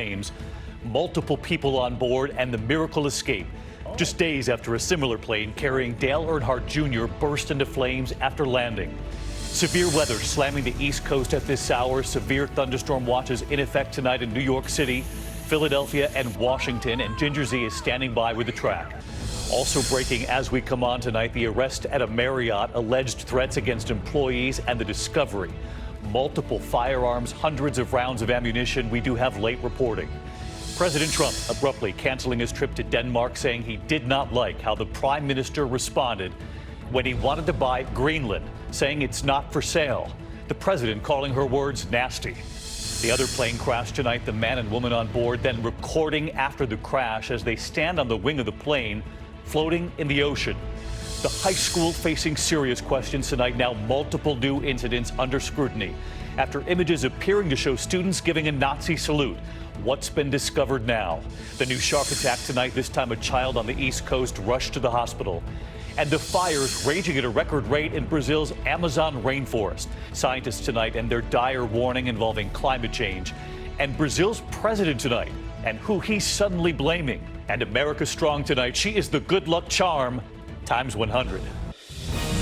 flames. Multiple people on board and the miracle escape. Just days after a similar plane carrying Dale Earnhardt Jr. burst into flames after landing. Severe weather slamming the East Coast at this hour. Severe thunderstorm watches in effect tonight in New York City, Philadelphia, and Washington. And Ginger Z is standing by with the track. Also breaking as we come on tonight, the arrest at a Marriott, alleged threats against employees, and the discovery. Multiple firearms, hundreds of rounds of ammunition. We do have late reporting. President Trump abruptly canceling his trip to Denmark, saying he did not like how the prime minister responded when he wanted to buy Greenland, saying it's not for sale. The president calling her words nasty. The other plane crashed tonight, the man and woman on board then recording after the crash as they stand on the wing of the plane, floating in the ocean. The high school facing serious questions tonight, now multiple new incidents under scrutiny after images appearing to show students giving a Nazi salute. What's been discovered now? The new shark attack tonight, this time a child on the East Coast rushed to the hospital. And the fires raging at a record rate in Brazil's Amazon rainforest. Scientists tonight and their dire warning involving climate change. And Brazil's president tonight and who he's suddenly blaming. And America Strong tonight. She is the good luck charm times 100.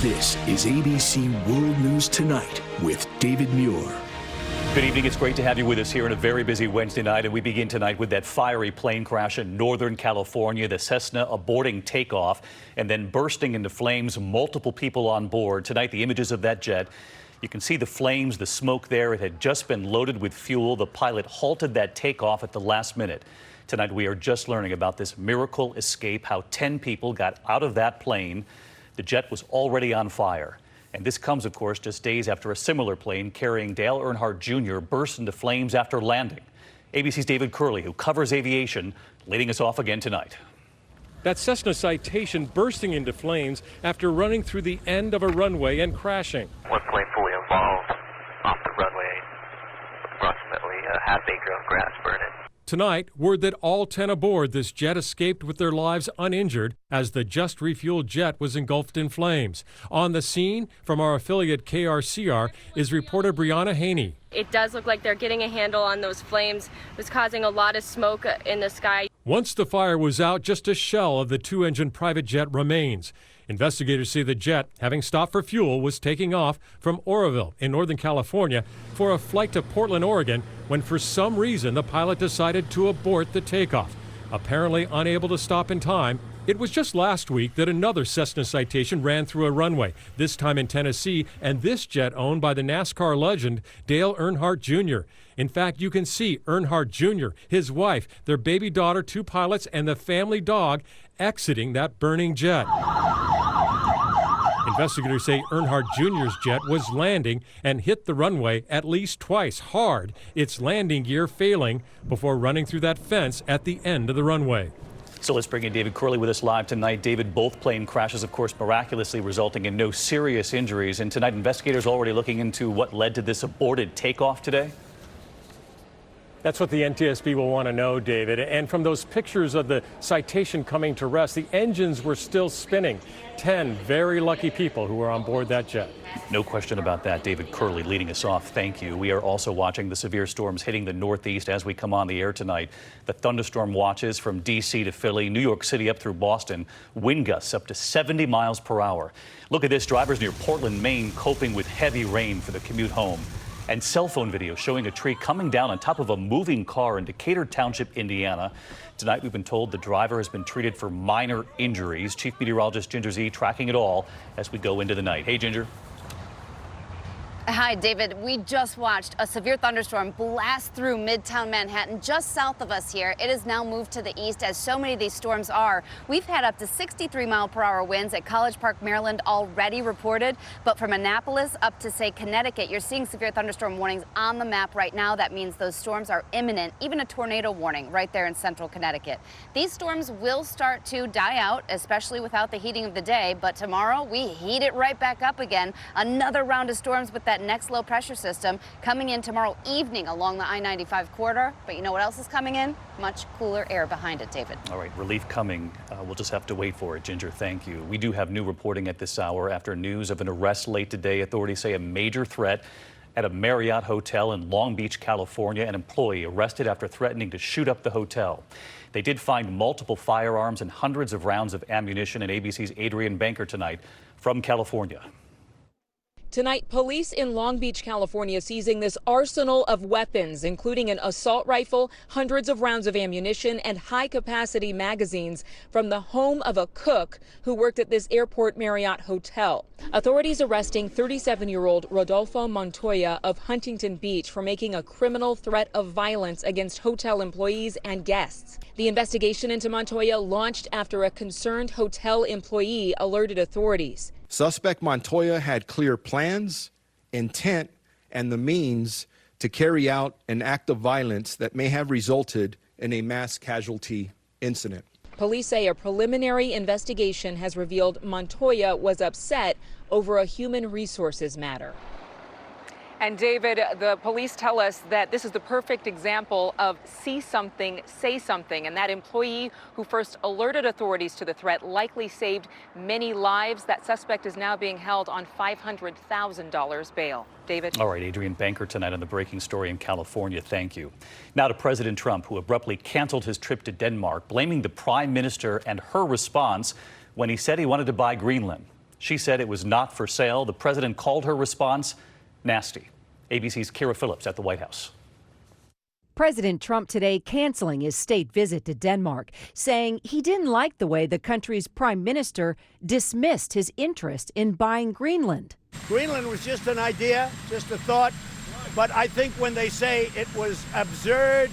This is ABC World News Tonight with David Muir. Good evening. It's great to have you with us here on a very busy Wednesday night. And we begin tonight with that fiery plane crash in Northern California, the Cessna aborting takeoff and then bursting into flames, multiple people on board. Tonight, the images of that jet. You can see the flames, the smoke there. It had just been loaded with fuel. The pilot halted that takeoff at the last minute. Tonight, we are just learning about this miracle escape, how 10 people got out of that plane. The jet was already on fire. And this comes, of course, just days after a similar plane carrying Dale Earnhardt Jr. burst into flames after landing. ABC's David Curley, who covers aviation, leading us off again tonight. That Cessna Citation bursting into flames after running through the end of a runway and crashing. One plane fully involved off the runway, approximately a half acre of grass burning. Tonight, word that all 10 aboard this jet escaped with their lives uninjured as the just refueled jet was engulfed in flames. On the scene, from our affiliate KRCR, is reporter Brianna Haney. It does look like they're getting a handle on those flames. It was causing a lot of smoke in the sky. Once the fire was out, just a shell of the two-engine private jet remains. Investigators say the jet, having stopped for fuel, was taking off from Oroville in Northern California for a flight to Portland, Oregon, when for some reason the pilot decided to abort the takeoff. Apparently unable to stop in time, it was just last week that another Cessna Citation ran through a runway, this time in Tennessee, and this jet owned by the NASCAR legend Dale Earnhardt Jr. In fact, you can see Earnhardt Jr., his wife, their baby daughter, 2 pilots, and the family dog exiting that burning jet. Investigators say Earnhardt Jr.'s jet was landing and hit the runway at least twice hard, its landing gear failing before running through that fence at the end of the runway. So let's bring in David Curley with us live tonight. David, both plane crashes, of course, miraculously resulting in no serious injuries. And tonight, investigators already looking into what led to this aborted takeoff today? That's what the NTSB will want to know, David. And from those pictures of the Citation coming to rest, the engines were still spinning. 10 very lucky people who were on board that jet. No question about that. David Curley leading us off. Thank you. We are also watching the severe storms hitting the Northeast as we come on the air tonight. The thunderstorm watches from D.C. to Philly, New York City up through Boston. Wind gusts up to 70 miles per hour. Look at this. Drivers near Portland, Maine coping with heavy rain for the commute home. And cell phone video showing a tree coming down on top of a moving car in Decatur Township, Indiana. Tonight, we've been told the driver has been treated for minor injuries. Chief Meteorologist Ginger Z tracking it all as we go into the night. Hey, Ginger. Hi, David. We just watched a severe thunderstorm blast through Midtown Manhattan just south of us here. It has now moved to the east, as so many of these storms are. We've had up to 63-mile-per-hour winds at College Park, Maryland already reported. But from Annapolis up to, say, Connecticut, you're seeing severe thunderstorm warnings on the map right now. That means those storms are imminent, even a tornado warning right there in central Connecticut. These storms will start to die out, especially without the heating of the day. But tomorrow, we heat it right back up again. Another round of storms with that next low pressure system coming in tomorrow evening along the I-95 corridor. But you know what else is coming in? Much cooler air behind it, David. All right, relief coming. We'll just have to wait for it. Ginger, thank you. We do have new reporting at this hour after news of an arrest late today. Authorities say a major threat At a Marriott hotel in Long Beach, California, an employee arrested after threatening to shoot up the hotel. They did find multiple firearms and hundreds of rounds of ammunition. And ABC's Adrienne Banker tonight from California. Tonight, police in Long Beach, California, seizing this arsenal of weapons, including an assault rifle, hundreds of rounds of ammunition, and high-capacity magazines from the home of a cook who worked at this airport Marriott hotel. Authorities arresting 37-year-old Rodolfo Montoya of Huntington Beach for making a criminal threat of violence against hotel employees and guests. The investigation into Montoya launched after a concerned hotel employee alerted authorities. Suspect Montoya had clear plans, intent, and the means to carry out an act of violence that may have resulted in a mass casualty incident. Police say a preliminary investigation has revealed Montoya was upset over a human resources matter. And David, the police tell us that this is the perfect example of see something, say something. And that employee who first alerted authorities to the threat likely saved many lives. That suspect is now being held on $500,000 bail. David. All right, Adrienne Banker tonight on the breaking story in California. Thank you. Now to President Trump, who abruptly canceled his trip to Denmark, blaming the prime minister and her response when he said he wanted to buy Greenland. She said it was not for sale. The president called her response nasty. ABC's Kara Phillips at the White House. President Trump today canceling his state visit to Denmark, saying he didn't like the way the country's prime minister dismissed his interest in buying Greenland. Greenland was just an idea, just a thought, but I think when they say it was absurd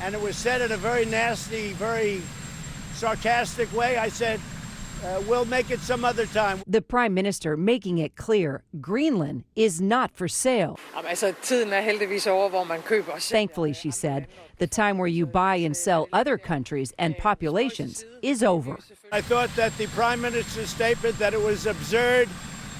and it was said in a very nasty, very sarcastic way, I said, we'll make it some other time. The prime minister making it clear Greenland is not for sale. Thankfully, she said, the time where you buy and sell other countries and populations is over. I thought that the prime minister's statement that it was absurd,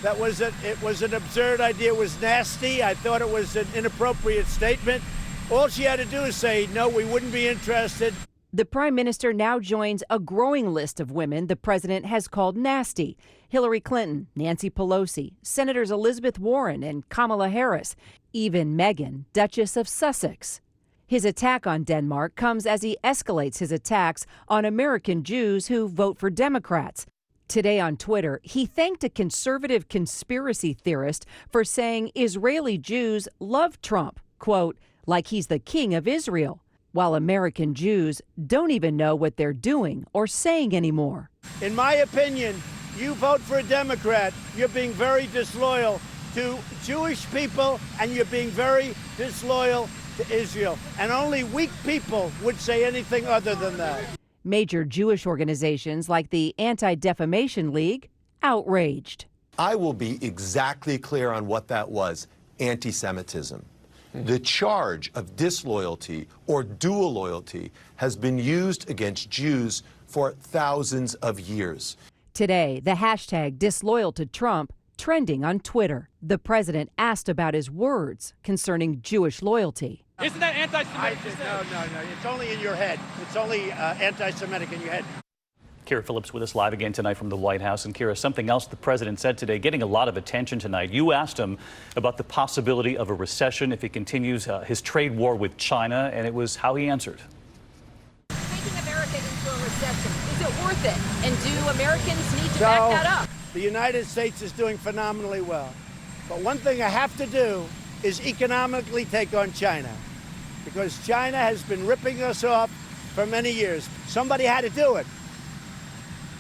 it was an absurd idea, was nasty. I thought it was an inappropriate statement. All she had to do is say, no, we wouldn't be interested. The prime minister now joins a growing list of women the president has called nasty. Hillary Clinton, Nancy Pelosi, Senators Elizabeth Warren and Kamala Harris, even Meghan, Duchess of Sussex. His attack on Denmark comes as he escalates his attacks on American Jews who vote for Democrats. Today on Twitter, he thanked a conservative conspiracy theorist for saying Israeli Jews love Trump, quote, like he's the king of Israel, while American Jews don't even know what they're doing or saying anymore. In my opinion, you vote for a Democrat, you're being very disloyal to Jewish people and you're being very disloyal to Israel. And only weak people would say anything other than that. Major Jewish organizations like the Anti-Defamation League outraged. I will be exactly clear on what that was: anti-Semitism. The charge of disloyalty or dual loyalty has been used against Jews for thousands of years. Today, the hashtag disloyal to Trump trending on Twitter. The president asked about his words concerning Jewish loyalty. Isn't that anti-Semitic? No. It's only in your head. It's only anti-Semitic in your head. Kara Phillips with us live again tonight from the White House. And Kara, something else the president said today, getting a lot of attention tonight. You asked him about the possibility of a recession if he continues his trade war with China, and it was how he answered. Taking America into a recession, is it worth it? And do Americans need to back that up? The United States is doing phenomenally well. But one thing I have to do is economically take on China, because China has been ripping us off for many years. Somebody had to do it.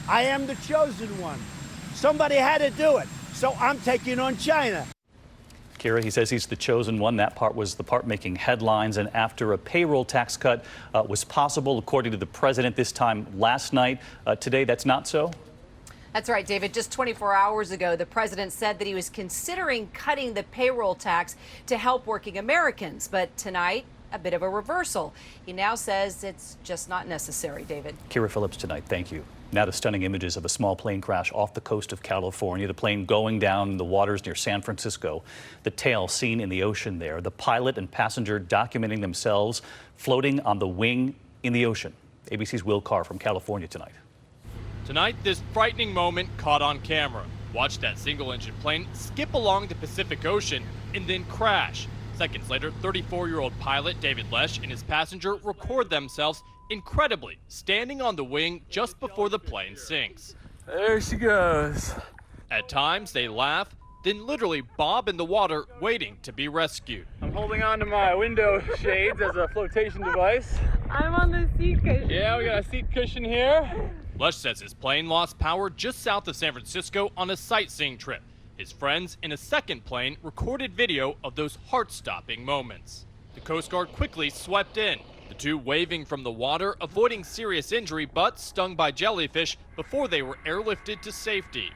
I am the chosen one. Somebody had to do it, so I'm taking on China. Kara, he says he's the chosen one. That part was the part making headlines. And after a payroll tax cut was possible, according to the president this time last night, today that's not so? That's right, David. Just 24 hours ago, the president said that he was considering cutting the payroll tax to help working Americans. But tonight, a bit of a reversal. He now says it's just not necessary, David. Kara Phillips tonight. Thank you. Now to stunning images of a small plane crash off the coast of California. The plane going down the waters near San Francisco. The tail seen in the ocean there. The pilot and passenger documenting themselves floating on the wing in the ocean. ABC's Will Carr from California tonight. Tonight, this frightening moment caught on camera. Watch that single-engine plane skip along the Pacific Ocean and then crash. Seconds later, 34-year-old pilot David Lesh and his passenger record themselves incredibly standing on the wing just before the plane sinks. There she goes. At times, they laugh, then literally bob in the water waiting to be rescued. I'm holding on to my window shades as a flotation device. I'm on the seat cushion. Yeah, we got a seat cushion here. Lesh says his plane lost power just south of San Francisco on a sightseeing trip. His friends in a second plane recorded video of those heart-stopping moments. The Coast Guard quickly swept in, the two waving from the water, avoiding serious injury but stung by jellyfish before they were airlifted to safety.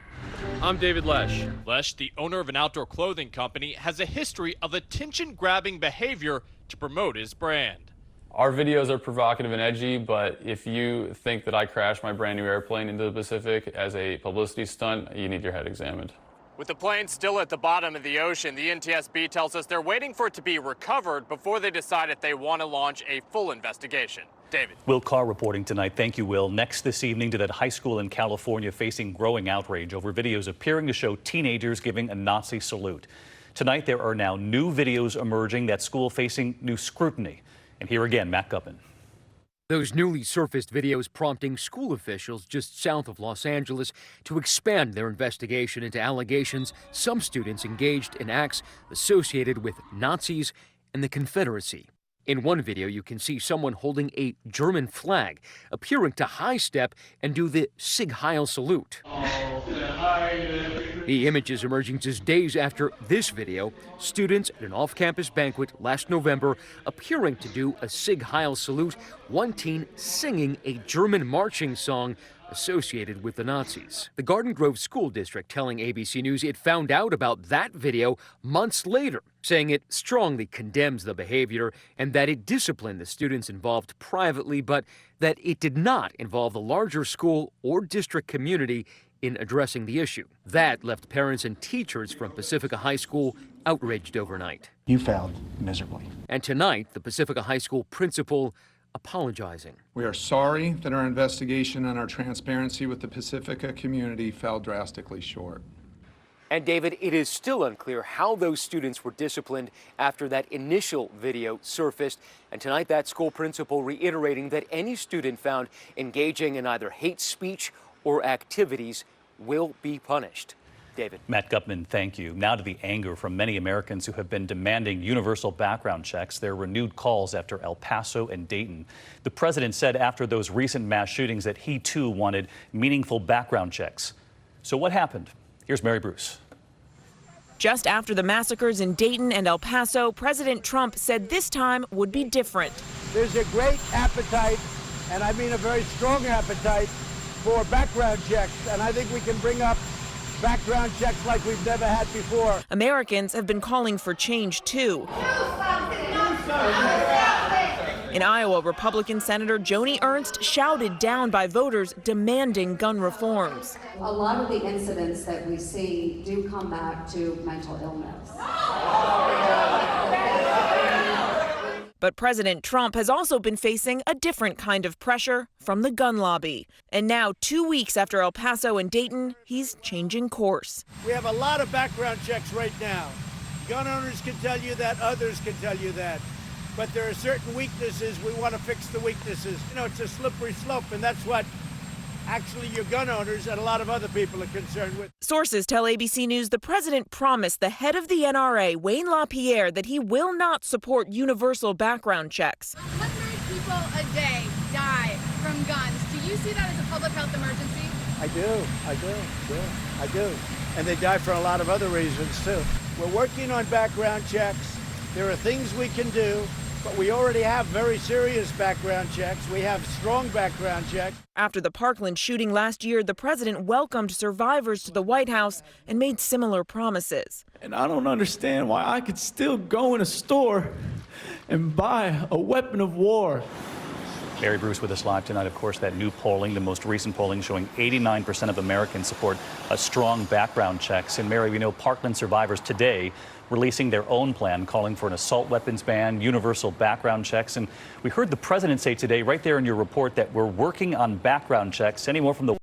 I'm David Lesh. Lesh, the owner of an outdoor clothing company, has a history of attention-grabbing behavior to promote his brand. Our videos are provocative and edgy, but if you think that I crashed my brand new airplane into the Pacific as a publicity stunt, you need your head examined. With the plane still at the bottom of the ocean, the NTSB tells us they're waiting for it to be recovered before they decide if they want to launch a full investigation. David. Will Carr reporting tonight. Thank you, Will. Next this evening to that high school in California facing growing outrage over videos appearing to show teenagers giving a Nazi salute. Tonight, there are now new videos emerging, that school facing new scrutiny. And here again, Matt Gutman. Those newly surfaced videos prompting school officials just south of Los Angeles to expand their investigation into allegations some students engaged in acts associated with Nazis and the Confederacy. In one video, you can see someone holding a German flag, appearing to high step and do the Sieg Heil salute. The image is emerging just days after this video. Students at an off-campus banquet last November appearing to do a Sieg Heil salute, one teen singing a German marching song associated with the Nazis. The Garden Grove School District telling ABC News it found out about that video months later, saying it strongly condemns the behavior and that it disciplined the students involved privately, but that it did not involve the larger school or district community in addressing the issue. That left parents and teachers from Pacifica High School outraged overnight. You failed miserably. And tonight, the Pacifica High School principal apologizing. We are sorry that our investigation and our transparency with the Pacifica community fell drastically short. And David, it is still unclear how those students were disciplined after that initial video surfaced. And tonight, that school principal reiterating that any student found engaging in either hate speech or activities will be punished. David. Matt Gutman, thank you. Now to the anger from many Americans who have been demanding universal background checks. There are renewed calls after El Paso and Dayton. The president said after those recent mass shootings that he too wanted meaningful background checks. So what happened? Here's Mary Bruce. Just after the massacres in Dayton and El Paso, President Trump said this time would be different. There's a great appetite, and I mean a very strong appetite, for background checks, and I think we can bring up background checks like we've never had before. Americans have been calling for change too. In Iowa, Republican Senator Joni Ernst shouted down by voters demanding gun reforms. A lot of the incidents that we see do come back to mental illness. But President Trump has also been facing a different kind of pressure from the gun lobby. And now, 2 weeks after El Paso and Dayton, he's changing course. We have a lot of background checks right now. Gun owners can tell you that, others can tell you that. But there are certain weaknesses, we want to fix the weaknesses. You know, it's a slippery slope, and that's what actually your gun owners and a lot of other people are concerned with. Sources tell ABC News the president promised the head of the NRA, Wayne LaPierre, that he will not support universal background checks. 100 people a day die from guns. Do you see that as a public health emergency? I do. And they die for a lot of other reasons, too. We're working on background checks. There are things we can do, but we already have very serious background checks. We have strong background checks. After the Parkland shooting last year, the president welcomed survivors to the White House and made similar promises. And I don't understand why I could still go in a store and buy a weapon of war. Mary Bruce with us live tonight. Of course, that new polling, the most recent polling showing 89% of Americans support a strong background checks. And Mary, we know Parkland survivors today releasing their own plan calling for an assault weapons ban, universal background checks. And we heard the president say today, right there in your report, that we're working on background checks. Any more from the